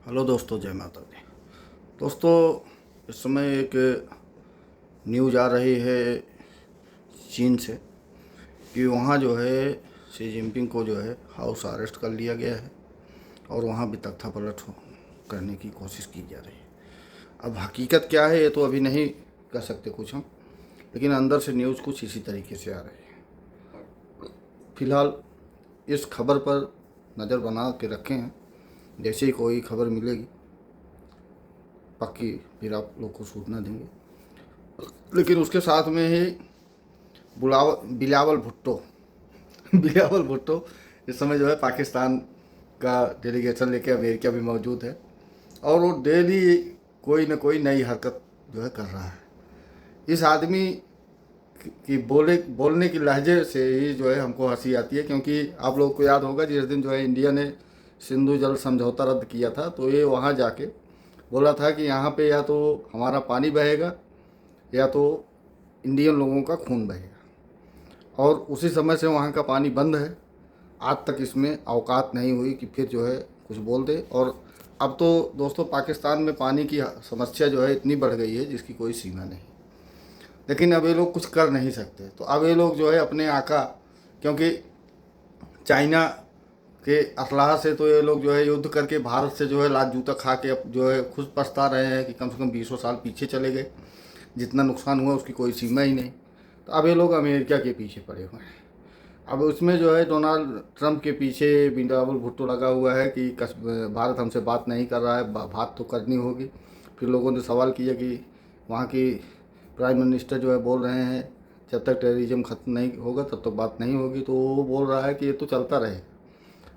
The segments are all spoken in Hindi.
हेलो दोस्तों, जय माता दी। दोस्तों, इस समय एक न्यूज़ आ रही है चीन से कि वहाँ जो है शी जिनपिंग को जो है हाउस अरेस्ट कर लिया गया है और वहाँ भी तख्ता पलट करने की कोशिश की जा रही है। अब हकीकत क्या है ये तो अभी नहीं कह सकते कुछ हम, लेकिन अंदर से न्यूज़ कुछ इसी तरीके से आ रही है। फिलहाल इस खबर पर नज़र बना के रखे हैं, जैसे ही कोई खबर मिलेगी पक्की फिर आप लोग को सूचना देंगे। लेकिन उसके साथ में ही बिलावल भुट्टो बिलावल भुट्टो इस समय जो है पाकिस्तान का डेलीगेशन लेके अमेरिका भी मौजूद है और वो डेली कोई न कोई नई हरकत जो है कर रहा है। इस आदमी की बोलने की लहजे से ही जो है हमको हंसी आती है, क्योंकि आप लोगों को याद होगा जिस दिन जो है इंडिया ने सिंधु जल समझौता रद्द किया था तो ये वहाँ जाके बोला था कि यहाँ पे या तो हमारा पानी बहेगा या तो इंडियन लोगों का खून बहेगा, और उसी समय से वहाँ का पानी बंद है। आज तक इसमें औकात नहीं हुई कि फिर जो है कुछ बोल दे। और अब तो दोस्तों पाकिस्तान में पानी की समस्या जो है इतनी बढ़ गई है जिसकी कोई सीमा नहीं, लेकिन अब ये लोग कुछ कर नहीं सकते। तो अब ये लोग जो है अपने आका, क्योंकि चाइना के असलाह से तो ये लोग जो है युद्ध करके भारत से जो है लात जूता खा के अब जो है खुद पछता रहे हैं कि कम से कम 20 साल पीछे चले गए। जितना नुकसान हुआ उसकी कोई सीमा ही नहीं। तो अब ये लोग अमेरिका के पीछे पड़े हुए हैं। अब उसमें जो है डोनाल्ड ट्रंप के पीछे बिलावल भुट्टो लगा हुआ है कि भारत हमसे बात नहीं कर रहा है, बात तो करनी होगी। फिर लोगों ने सवाल किया कि वहाँ की प्राइम मिनिस्टर जो है बोल रहे हैं जब तक टेररिज्म ख़त्म नहीं होगा तब तक बात नहीं होगी। तो वो बोल रहा है कि ये तो चलता रहेगा,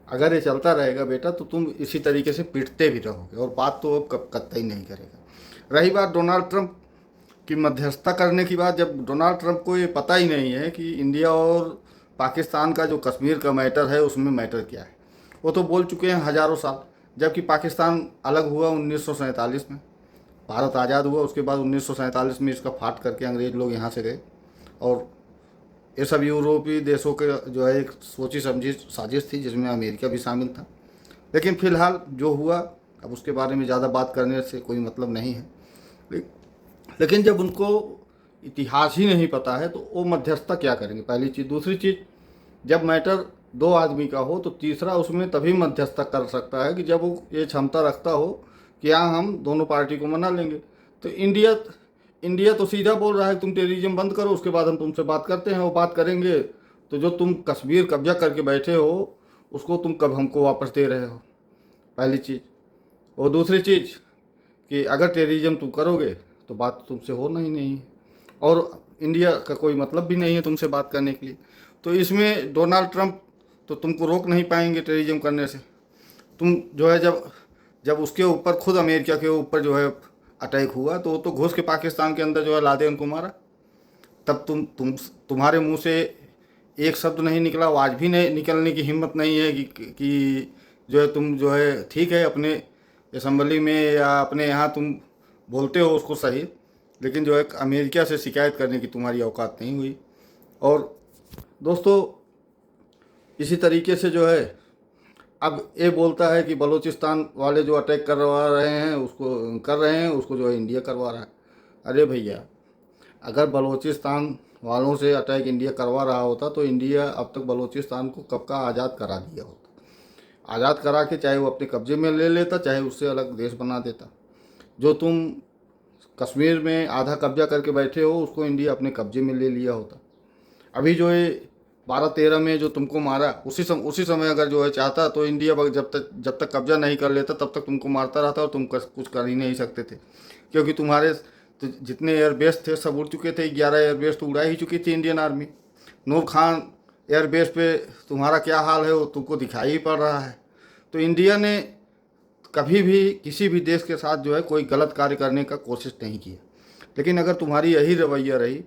अगर ये चलता रहेगा बेटा तो तुम इसी तरीके से पिटते भी रहोगे और बात तो अब कतई नहीं करेगा। रही बात डोनाल्ड ट्रंप की मध्यस्थता करने की बात, जब डोनाल्ड ट्रंप को ये पता ही नहीं है कि इंडिया और पाकिस्तान का जो कश्मीर का मैटर है उसमें मैटर क्या है। वो तो बोल चुके हैं हज़ारों साल। जबकि पाकिस्तान अलग हुआ 1947 में, भारत आज़ाद हुआ, उसके बाद 1947 में इसका फाट करके अंग्रेज़ लोग यहाँ से गए और ये सब यूरोपीय देशों के जो है एक सोची समझी साजिश थी जिसमें अमेरिका भी शामिल था। लेकिन फ़िलहाल जो हुआ अब उसके बारे में ज़्यादा बात करने से कोई मतलब नहीं है। लेकिन जब उनको इतिहास ही नहीं पता है तो वो मध्यस्थता क्या करेंगे, पहली चीज़। दूसरी चीज़, जब मैटर दो आदमी का हो तो तीसरा उसमें तभी मध्यस्थता कर सकता है कि जब वो ये क्षमता रखता हो कि हाँ हम दोनों पार्टी को मना लेंगे। तो इंडिया तो सीधा बोल रहा है तुम टेररिज्म बंद करो, उसके बाद हम तुमसे बात करते हैं। वो बात करेंगे तो जो तुम कश्मीर कब्जा करके बैठे हो उसको तुम कब हमको वापस दे रहे हो, पहली चीज़। और दूसरी चीज़ कि अगर टेररिज्म तुम करोगे तो बात तुमसे होना ही नहीं है और इंडिया का कोई मतलब भी नहीं है तुमसे बात करने के लिए। तो इसमें डोनाल्ड ट्रंप तो तुमको रोक नहीं पाएंगे टेररिज्म करने से। तुम जो है जब जब उसके ऊपर खुद अमेरिका के ऊपर जो है अटैक हुआ तो वो तो घुस के पाकिस्तान के अंदर जो है लादेन को मारा। तब तुम्हारे मुंह से एक शब्द नहीं निकला, वो आज भी नहीं निकलने की हिम्मत नहीं है कि जो है तुम जो है ठीक है अपने असम्बली में या अपने यहाँ तुम बोलते हो उसको सही, लेकिन जो है अमेरिका से शिकायत करने की तुम्हारी औकात नहीं हुई। और दोस्तों इसी तरीके से जो है अब ये बोलता है कि बलूचिस्तान वाले जो अटैक करवा रहे हैं उसको जो है इंडिया करवा रहा है। अरे भैया, अगर बलूचिस्तान वालों से अटैक इंडिया करवा रहा होता तो इंडिया अब तक बलूचिस्तान को कब का आज़ाद करा दिया होता। आज़ाद करा के चाहे वो अपने कब्जे में ले लेता चाहे उससे अलग देश बना देता। जो तुम कश्मीर में आधा कब्जा करके बैठे हो उसको इंडिया अपने कब्जे में ले लिया होता। अभी जो ये 12-13 में जो तुमको मारा उसी समय अगर जो है चाहता तो इंडिया जब तक कब्जा नहीं कर लेता तब तक तुमको मारता रहता और तुम कुछ कर ही नहीं सकते थे, क्योंकि तुम्हारे तो जितने एयरबेस थे सब उड़ चुके थे। 11 एयरबेस तो उड़ा ही चुकी थी इंडियन आर्मी। नूर खान एयरबेस पे तुम्हारा क्या हाल है वो तुमको दिखाई ही पड़ रहा है। तो इंडिया ने कभी भी किसी भी देश के साथ जो है कोई गलत कार्य करने का कोशिश नहीं किया। लेकिन अगर तुम्हारी यही रवैया रही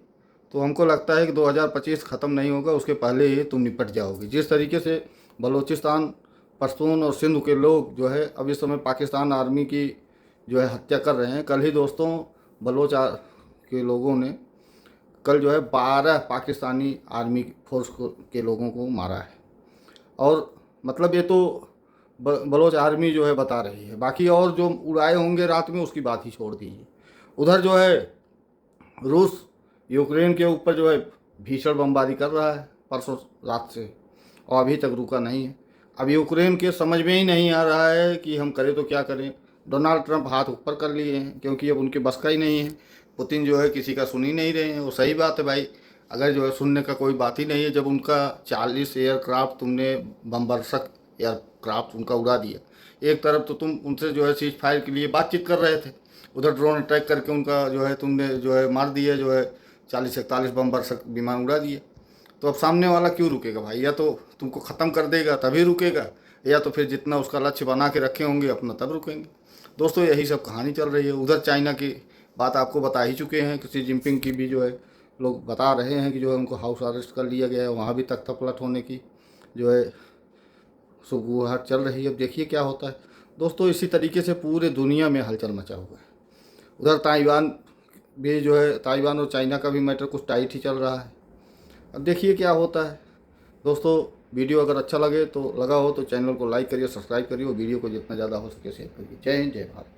तो हमको लगता है कि 2025 ख़त्म नहीं होगा उसके पहले ही तुम निपट जाओगे। जिस तरीके से बलूचिस्तान, पश्तून और सिंध के लोग जो है अब इस समय पाकिस्तान आर्मी की जो है हत्या कर रहे हैं। कल ही दोस्तों बलोच के लोगों ने कल जो है 12 पाकिस्तानी आर्मी फोर्स के लोगों को मारा है। और मतलब ये तो बलोच आर्मी जो है बता रही है। बाकी और जो उड़ाए होंगे रात में उसकी बात ही छोड़ दीजिए। उधर जो है रूस यूक्रेन के ऊपर जो है भीषण बमबारी कर रहा है परसों रात से, और अभी तक रुका नहीं है। अब यूक्रेन के समझ में ही नहीं आ रहा है कि हम करें तो क्या करें। डोनाल्ड ट्रंप हाथ ऊपर कर लिए हैं क्योंकि अब उनके बस का ही नहीं है। पुतिन जो है किसी का सुन ही नहीं रहे हैं। वो सही बात है भाई, अगर जो है सुनने का कोई बात ही नहीं है। जब उनका 40 एयरक्राफ्ट तुमने बमबरसक एयरक्राफ्ट उनका उड़ा दिया, एक तरफ तो तुम उनसे जो है सीज फायर के लिए बातचीत कर रहे थे, उधर ड्रोन अटैक करके उनका जो है तुमने जो है मार दिया, जो है 40-41 बमबरसक विमान उड़ा दिए। तो अब सामने वाला क्यों रुकेगा भाई? या तो तुमको ख़त्म कर देगा तभी रुकेगा, या तो फिर जितना उसका लक्ष्य बना के रखे होंगे अपना तब रुकेंगे। दोस्तों यही सब कहानी चल रही है। उधर चाइना की बात आपको बता ही चुके हैं, शी जिनपिंग की भी जो है लोग बता रहे हैं कि जो है उनको हाउस अरेस्ट कर लिया गया है। वहाँ भी तख्ता पलट होने की जो है सुगबुगाहट चल रही है। अब देखिए क्या होता है। दोस्तों इसी तरीके से पूरे दुनिया में हलचल मचा हुआ है। उधर ताइवान भी जो है, ताइवान और चाइना का भी मैटर कुछ टाइट ही चल रहा है। अब देखिए क्या होता है। दोस्तों वीडियो अगर अच्छा लगे तो लगा हो तो चैनल को लाइक करिए, सब्सक्राइब करिए और वीडियो को जितना ज़्यादा हो सके शेयर करिए। जय हिंद, जय भारत।